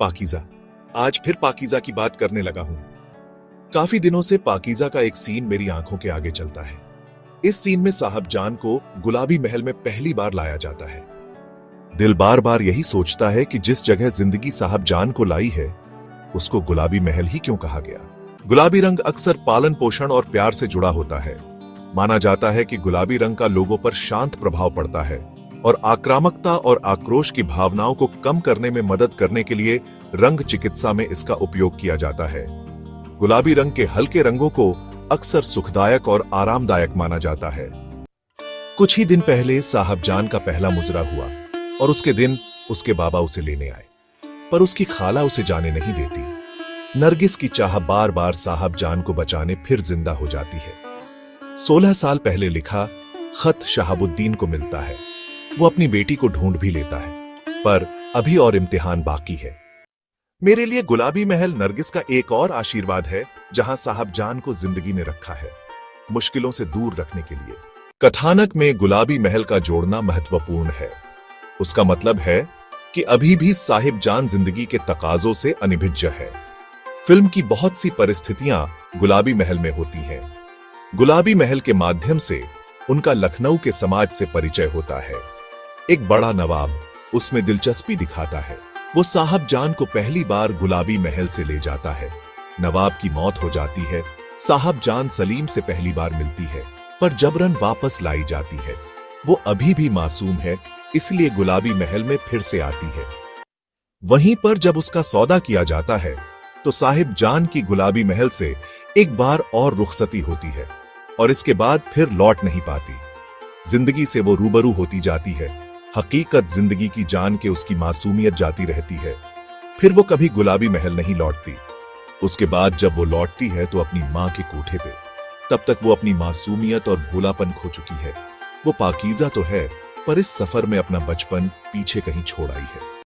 पाकीज़ा। आज फिर पाकीज़ा की बात करने लगा हूं। काफी दिनों से पाकीज़ा का एक सीन मेरी आंखों के आगे चलता है। इस सीन में साहब जान को गुलाबी महल में पहली बार लाया जाता है। दिल बार बार यही सोचता है कि जिस जगह जिंदगी साहब जान को लाई है उसको गुलाबी महल ही क्यों कहा गया। गुलाबी रंग अक्सर पालन पोषण और प्यार से जुड़ा होता है। माना जाता है कि गुलाबी रंग का लोगों पर शांत प्रभाव पड़ता है और आक्रामकता और आक्रोश की भावनाओं को कम करने में मदद करने के लिए रंग चिकित्सा में इसका उपयोग किया जाता है। गुलाबी रंग के हल्के रंगों को अक्सर सुखदायक और आरामदायक माना जाता है। कुछ ही दिन पहले साहब जान का पहला मुजरा हुआ और उसके दिन उसके बाबा उसे लेने आए, पर उसकी खाला उसे जाने नहीं देती। नरगिस की चाह बार बार साहब जान को बचाने फिर जिंदा हो जाती है। 16 साल पहले लिखा खत शहाबुद्दीन को मिलता है। वो अपनी बेटी को ढूंढ भी लेता है, पर अभी और इम्तिहान बाकी है। मेरे लिए गुलाबी महल नरगिस का एक और आशीर्वाद है, जहां साहब जान को जिंदगी ने रखा है, मुश्किलों से दूर रखने के लिए। कथानक में गुलाबी महल का जोड़ना महत्वपूर्ण है। उसका मतलब है कि अभी भी साहिब जान जिंदगी के तकाजों से अनिभिज्य है। फिल्म की बहुत सी परिस्थितियां गुलाबी महल में होती हैं। गुलाबी महल के माध्यम से उनका लखनऊ के समाज से परिचय होता है। एक बड़ा नवाब उसमें दिलचस्पी दिखाता है। वो साहब जान को पहली बार गुलाबी महल से ले जाता है। नवाब की मौत हो जाती है। साहब जान सलीम से पहली बार मिलती है, पर जबरन वापस लाई जाती है। वो अभी भी मासूम है, इसलिए गुलाबी महल में फिर से आती है। वहीं पर जब उसका सौदा किया जाता है तो साहिब जान की गुलाबी महल से एक बार और रुखसती होती है और इसके बाद फिर लौट नहीं पाती। जिंदगी से वो रूबरू होती जाती है। हकीकत जिंदगी की जान के उसकी मासूमियत जाती रहती है। फिर वो कभी गुलाबी महल नहीं लौटती। उसके बाद जब वो लौटती है तो अपनी मां के कोठे पे। तब तक वो अपनी मासूमियत और भोलापन खो चुकी है। वो पाकीज़ा तो है, पर इस सफर में अपना बचपन पीछे कहीं छोड़ आई है।